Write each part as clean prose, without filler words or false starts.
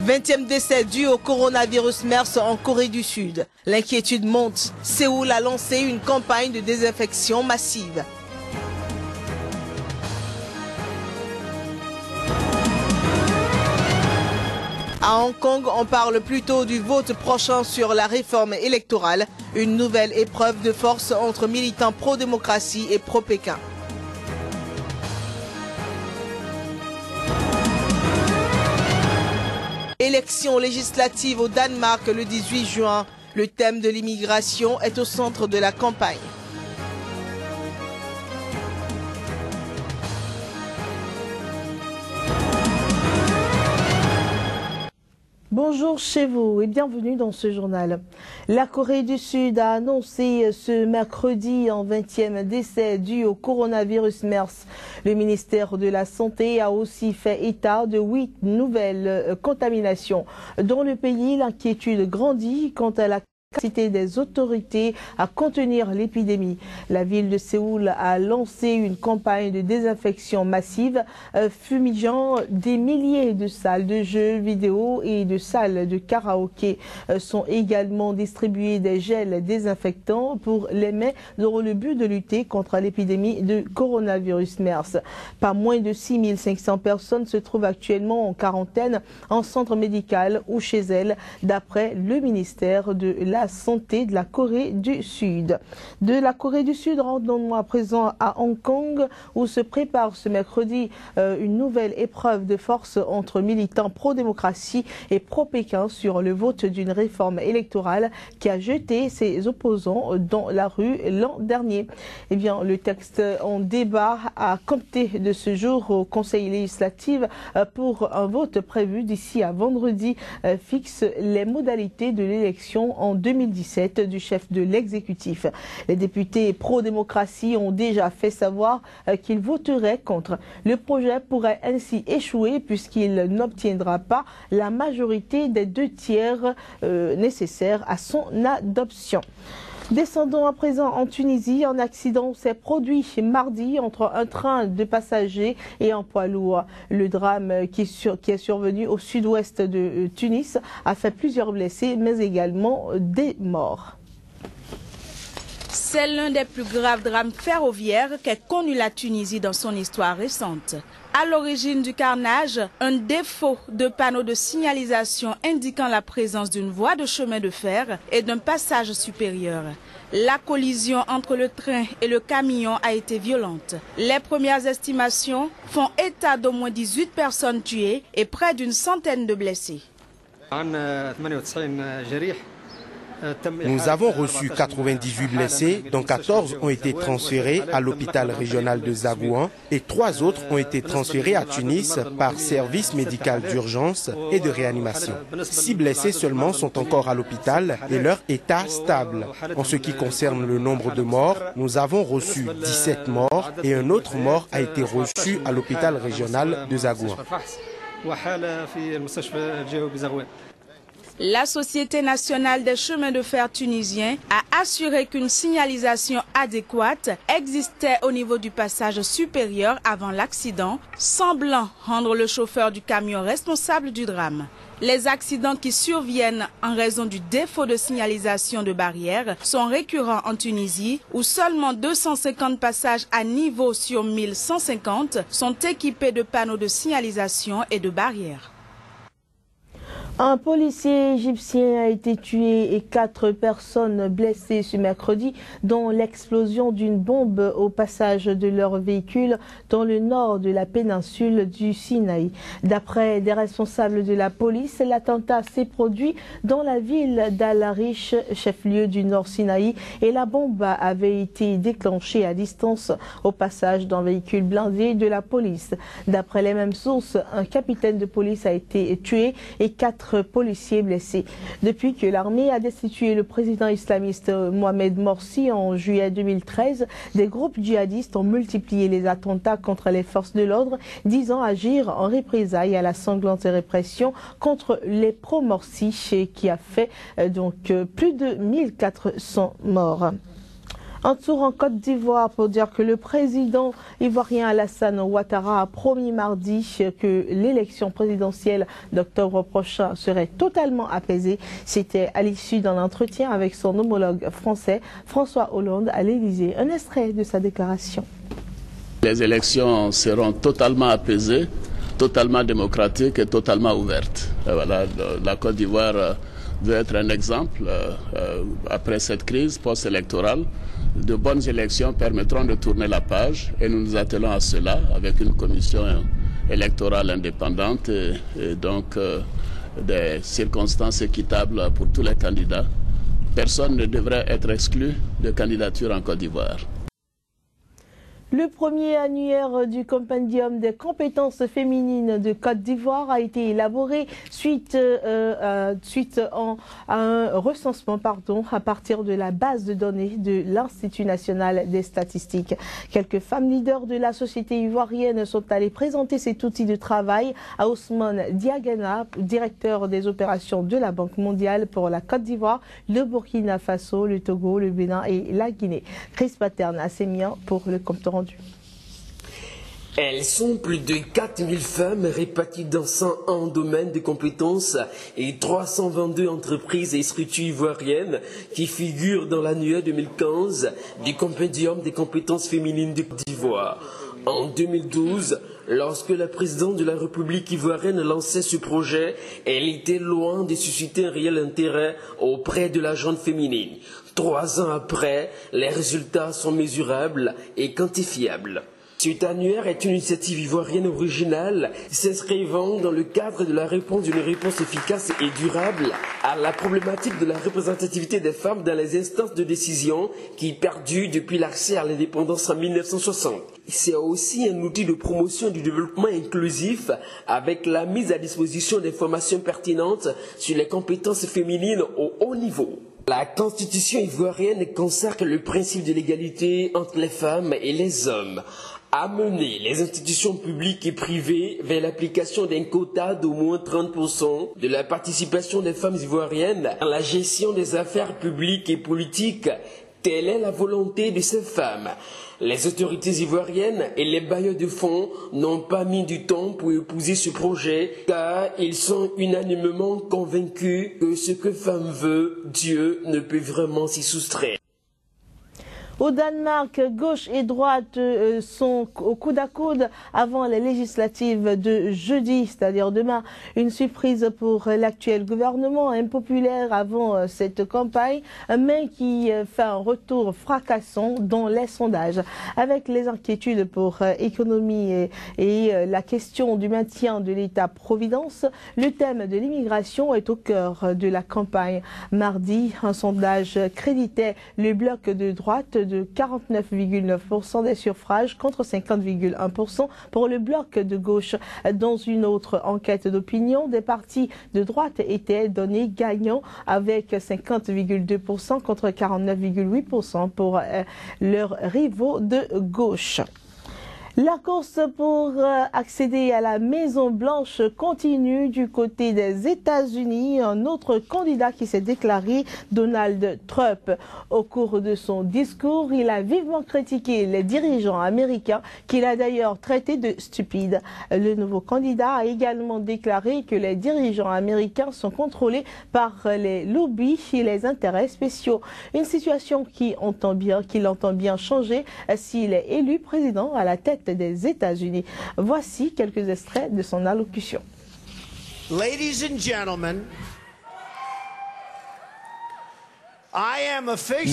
20e décès dû au coronavirus MERS en Corée du Sud. L'inquiétude monte. Séoul a lancé une campagne de désinfection massive. À Hong Kong, on parle plutôt du vote prochain sur la réforme électorale, une nouvelle épreuve de force entre militants pro-démocratie et pro-Pékin. Élections législatives au Danemark le 18 juin. Le thème de l'immigration est au centre de la campagne. Bonjour chez vous et bienvenue dans ce journal. La Corée du Sud a annoncé ce mercredi un 20e décès dû au coronavirus MERS. Le ministère de la Santé a aussi fait état de 8 nouvelles contaminations. Dans le pays, l'inquiétude grandit quant à la capacité des autorités à contenir l'épidémie. La ville de Séoul a lancé une campagne de désinfection massive, fumigeant des milliers de salles de jeux vidéo et de salles de karaoké. Sont également distribués des gels désinfectants pour les mains dans le but de lutter contre l'épidémie de coronavirus MERS. Pas moins de 6500 personnes se trouvent actuellement en quarantaine en centre médical ou chez elles, d'après le ministère de la Santé de la Corée du Sud. De la Corée du Sud, rendons-nous à présent à Hong Kong où se prépare ce mercredi une nouvelle épreuve de force entre militants pro-démocratie et pro-Pékin sur le vote d'une réforme électorale qui a jeté ses opposants dans la rue l'an dernier. Eh bien, le texte en débat a compté de ce jour au Conseil législatif pour un vote prévu d'ici à vendredi fixe les modalités de l'élection en 2017 du chef de l'exécutif. Les députés pro-démocratie ont déjà fait savoir qu'ils voteraient contre. Le projet pourrait ainsi échouer puisqu'il n'obtiendra pas la majorité des 2/3 nécessaires à son adoption. Descendons à présent en Tunisie. Un accident s'est produit mardi entre un train de passagers et un poids lourd. Le drame qui est survenu au sud-ouest de Tunis a fait plusieurs blessés, mais également des morts. C'est l'un des plus graves drames ferroviaires qu'ait connu la Tunisie dans son histoire récente. À l'origine du carnage, un défaut de panneau de signalisation indiquant la présence d'une voie de chemin de fer et d'un passage supérieur. La collision entre le train et le camion a été violente. Les premières estimations font état d'au moins 18 personnes tuées et près d'une centaine de blessés. Nous avons reçu 98 blessés, dont 14 ont été transférés à l'hôpital régional de Zagouan et 3 autres ont été transférés à Tunis par service médical d'urgence et de réanimation. 6 blessés seulement sont encore à l'hôpital et leur état stable. En ce qui concerne le nombre de morts, nous avons reçu 17 morts et un autre mort a été reçu à l'hôpital régional de Zagouan. La Société nationale des chemins de fer tunisiens a assuré qu'une signalisation adéquate existait au niveau du passage supérieur avant l'accident, semblant rendre le chauffeur du camion responsable du drame. Les accidents qui surviennent en raison du défaut de signalisation de barrières sont récurrents en Tunisie, où seulement 250 passages à niveau sur 1150 sont équipés de panneaux de signalisation et de barrières. Un policier égyptien a été tué et 4 personnes blessées ce mercredi dans l'explosion d'une bombe au passage de leur véhicule dans le nord de la péninsule du Sinaï. D'après des responsables de la police, l'attentat s'est produit dans la ville d'Al-Arish, chef-lieu du Nord Sinaï, et la bombe avait été déclenchée à distance au passage d'un véhicule blindé de la police. D'après les mêmes sources, un capitaine de police a été tué et 4 policiers blessés. Depuis que l'armée a destitué le président islamiste Mohamed Morsi en juillet 2013, des groupes djihadistes ont multiplié les attentats contre les forces de l'ordre, disant agir en représailles à la sanglante répression contre les pro-Morsi, qui a fait plus de 1400 morts. Un tour en Côte d'Ivoire pour dire que le président ivoirien Alassane Ouattara a promis mardi que l'élection présidentielle d'octobre prochain serait totalement apaisée. C'était à l'issue d'un entretien avec son homologue français, François Hollande, à l'Élysée. Un extrait de sa déclaration. Les élections seront totalement apaisées, totalement démocratiques et totalement ouvertes. Et voilà, la Côte d'Ivoire veut être un exemple après cette crise post-électorale. De bonnes élections permettront de tourner la page et nous nous attelons à cela avec une commission électorale indépendante et donc des circonstances équitables pour tous les candidats. Personne ne devrait être exclu de candidature en Côte d'Ivoire. Le premier annuaire du compendium des compétences féminines de Côte d'Ivoire a été élaboré suite à un recensement à partir de la base de données de l'Institut national des statistiques. Quelques femmes leaders de la société ivoirienne sont allées présenter cet outil de travail à Ousmane Diagana, directeur des opérations de la Banque mondiale pour la Côte d'Ivoire, le Burkina Faso, le Togo, le Bénin et la Guinée. Chris Paterne à Sémian pour le compte rendu. Elles sont plus de 4000 femmes réparties dans 101 domaines de compétences et 322 entreprises et structures ivoiriennes qui figurent dans l'annuaire 2015 du compendium des compétences féminines de Côte d'Ivoire. En 2012, lorsque la présidente de la République ivoirienne lançait ce projet, elle était loin de susciter un réel intérêt auprès de la gente féminine. 3 ans après, les résultats sont mesurables et quantifiables. Cet annuaire est une initiative ivoirienne originale s'inscrivant dans le cadre de la réponse d'une réponse efficace et durable à la problématique de la représentativité des femmes dans les instances de décision qui perdurent depuis l'accès à l'indépendance en 1960. C'est aussi un outil de promotion du développement inclusif avec la mise à disposition d'informations pertinentes sur les compétences féminines au haut niveau. La Constitution ivoirienne consacre le principe de l'égalité entre les femmes et les hommes. Amener les institutions publiques et privées vers l'application d'un quota d'au moins 30% de la participation des femmes ivoiriennes dans la gestion des affaires publiques et politiques, telle est la volonté de ces femmes. Les autorités ivoiriennes et les bailleurs de fonds n'ont pas mis du temps pour épouser ce projet car ils sont unanimement convaincus que ce que femme veut, Dieu ne peut vraiment s'y soustraire. Au Danemark, gauche et droite sont au coude à coude avant les législatives de jeudi, c'est-à-dire demain. Une surprise pour l'actuel gouvernement impopulaire avant cette campagne, mais qui fait un retour fracassant dans les sondages. Avec les inquiétudes pour l'économie et la question du maintien de l'État-providence, le thème de l'immigration est au cœur de la campagne. Mardi, un sondage créditait le bloc de droite de 49,9% des suffrages contre 50,1% pour le bloc de gauche. Dans une autre enquête d'opinion, des partis de droite étaient donnés gagnants avec 50,2% contre 49,8% pour leurs rivaux de gauche. La course pour accéder à la Maison Blanche continue du côté des États-Unis. Un autre candidat qui s'est déclaré, Donald Trump. Au cours de son discours, il a vivement critiqué les dirigeants américains qu'il a d'ailleurs traités de stupides. Le nouveau candidat a également déclaré que les dirigeants américains sont contrôlés par les lobbies et les intérêts spéciaux. Une situation qu'il entend bien changer s'il est élu président à la tête des États-Unis. Voici quelques extraits de son allocution. Ladies and gentlemen,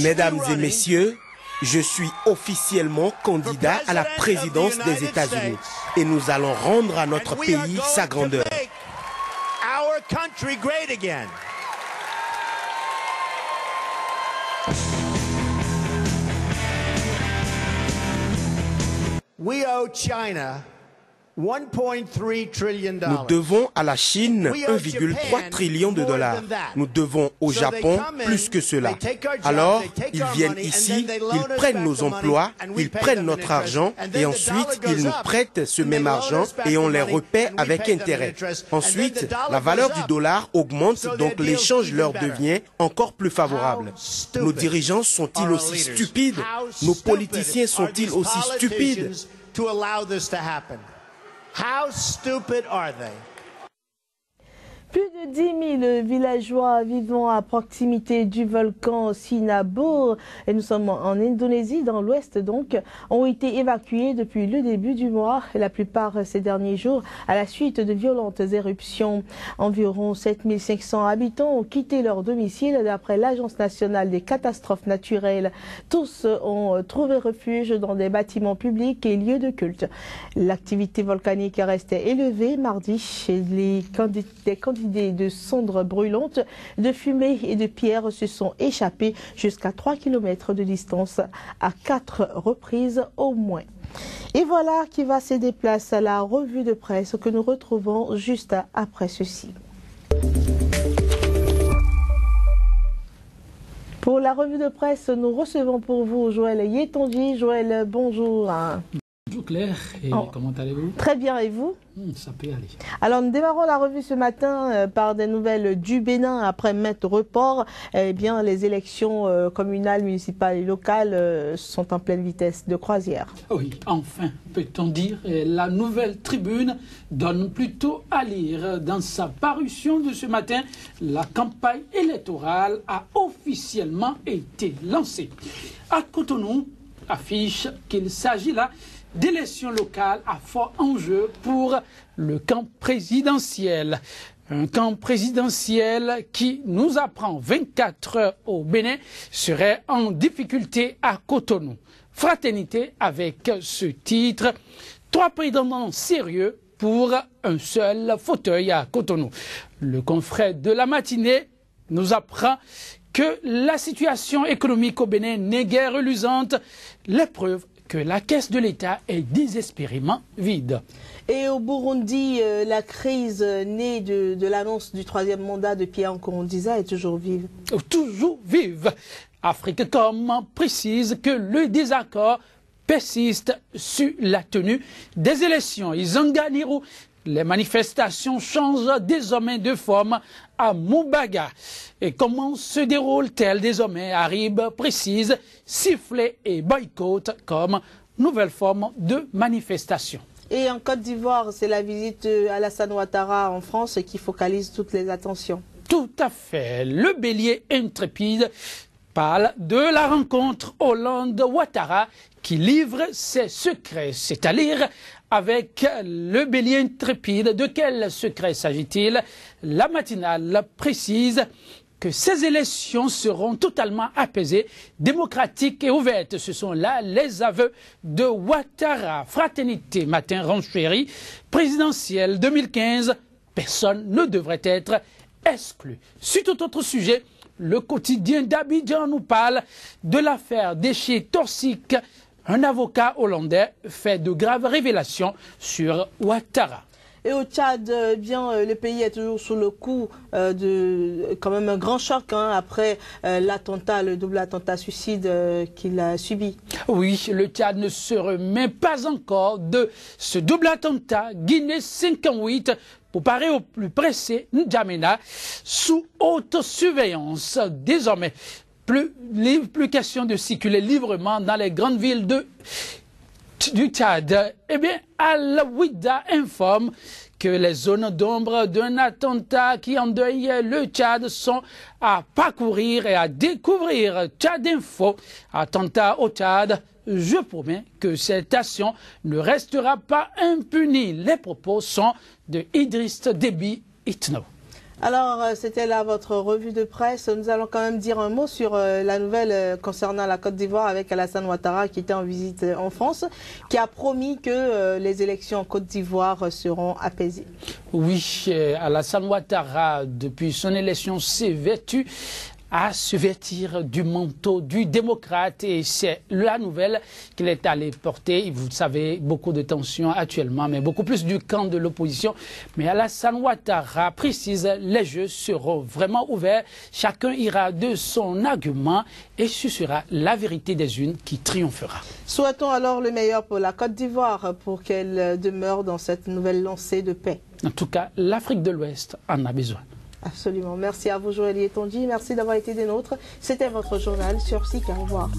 Mesdames et messieurs, je suis officiellement candidat à la présidence des États-Unis et nous allons rendre à notre pays sa grandeur. $1.3 trillion. Nous devons à la Chine 1,3 trillion de dollars. Nous devons au Japon plus que cela. Alors, ils viennent ici, ils prennent nos emplois, ils prennent notre argent et ensuite ils nous prêtent ce même argent et on les repaie avec intérêt. Ensuite, la valeur du dollar augmente, donc l'échange leur devient encore plus favorable. Nos dirigeants sont-ils aussi stupides? Nos politiciens sont-ils aussi stupides? How stupid are they? Plus de 10 000 villageois vivant à proximité du volcan Sinabung, et nous sommes en Indonésie, dans l'ouest donc, ont été évacués depuis le début du mois, et la plupart ces derniers jours, à la suite de violentes éruptions. Environ 7 500 habitants ont quitté leur domicile d'après l'Agence nationale des catastrophes naturelles. Tous ont trouvé refuge dans des bâtiments publics et lieux de culte. L'activité volcanique restait élevée mardi chez des candidats de cendres brûlantes, de fumée et de pierres se sont échappés jusqu'à 3 km de distance à 4 reprises au moins. Et voilà qui va céder place à la revue de presse que nous retrouvons juste après ceci. Pour la revue de presse, nous recevons pour vous Joël Yetonji. Joël, bonjour. Bonjour Claire, et comment allez-vous? Très bien, et vous? Ça peut aller. Alors nous démarrons la revue ce matin par des nouvelles du Bénin après maintes reports. Eh bien, les élections communales, municipales et locales sont en pleine vitesse de croisière. Oui, enfin, peut-on dire, la Nouvelle Tribune donne plutôt à lire. Dans sa parution de ce matin, la campagne électorale a officiellement été lancée. À Cotonou, affiche qu'il s'agit là d'élections locales à fort enjeu pour le camp présidentiel. Un camp présidentiel qui nous apprend 24 heures au Bénin serait en difficulté à Cotonou. Fraternité avec ce titre, 3 prétendants sérieux pour un seul fauteuil à Cotonou. Le confrère de la matinée nous apprend que la situation économique au Bénin n'est guère reluisante, la preuve que la caisse de l'État est désespérément vide. Et au Burundi, la crise née de l'annonce du 3e mandat de Pierre Nkurunziza est toujours vive. Toujours vive. Africom précise que le désaccord persiste sur la tenue des élections. Izanganiru, les manifestations changent désormais de forme à Moubaga. Et comment se déroule-t-elle désormais? Harib précise sifflet et boycott comme nouvelle forme de manifestation. Et en Côte d'Ivoire, c'est la visite d'Alassane Ouattara en France qui focalise toutes les attentions. Tout à fait. Le bélier intrépide parle de la rencontre Hollande-Ouattara qui livre ses secrets, c'est-à-dire avec le bélier intrépide. De quel secret s'agit-il? La matinale précise que ces élections seront totalement apaisées, démocratiques et ouvertes. Ce sont là les aveux de Ouattara. Fraternité matin renchérie, présidentielle 2015, personne ne devrait être exclu. Sur tout autre sujet, le quotidien d'Abidjan nous parle de l'affaire déchets toxiques. Un avocat hollandais fait de graves révélations sur Ouattara. Et au Tchad, bien, le pays est toujours sous le coup de quand même un grand choc après l'attentat, le double attentat suicide qu'il a subi. Oui, le Tchad ne se remet pas encore de ce double attentat. Guinée 58, pour parer au plus pressé, N'Djamena, sous haute surveillance. Désormais, plus question de circuler librement dans les grandes villes du Tchad. Eh bien, Al-Wida informe que les zones d'ombre d'un attentat qui endeuille le Tchad sont à parcourir et à découvrir. Tchad Info, attentat au Tchad. Je promets que cette action ne restera pas impunie. Les propos sont de Idriss Déby Itno. Alors, c'était là votre revue de presse. Nous allons quand même dire un mot sur la nouvelle concernant la Côte d'Ivoire avec Alassane Ouattara qui était en visite en France, qui a promis que les élections en Côte d'Ivoire seront apaisées. Oui, Alassane Ouattara, depuis son élection, s'est vêtu à se vêtir du manteau du démocrate et c'est la nouvelle qu'il est allé porter. Vous savez, beaucoup de tensions actuellement, mais beaucoup plus du camp de l'opposition. Mais Alassane Ouattara précise, les jeux seront vraiment ouverts. Chacun ira de son argument et ce sera la vérité des unes qui triomphera. Souhaitons alors le meilleur pour la Côte d'Ivoire, pour qu'elle demeure dans cette nouvelle lancée de paix. En tout cas, l'Afrique de l'Ouest en a besoin. Absolument. Merci à vous, Joël Yetonji. Merci d'avoir été des nôtres. C'était votre journal sur SICA. Au revoir.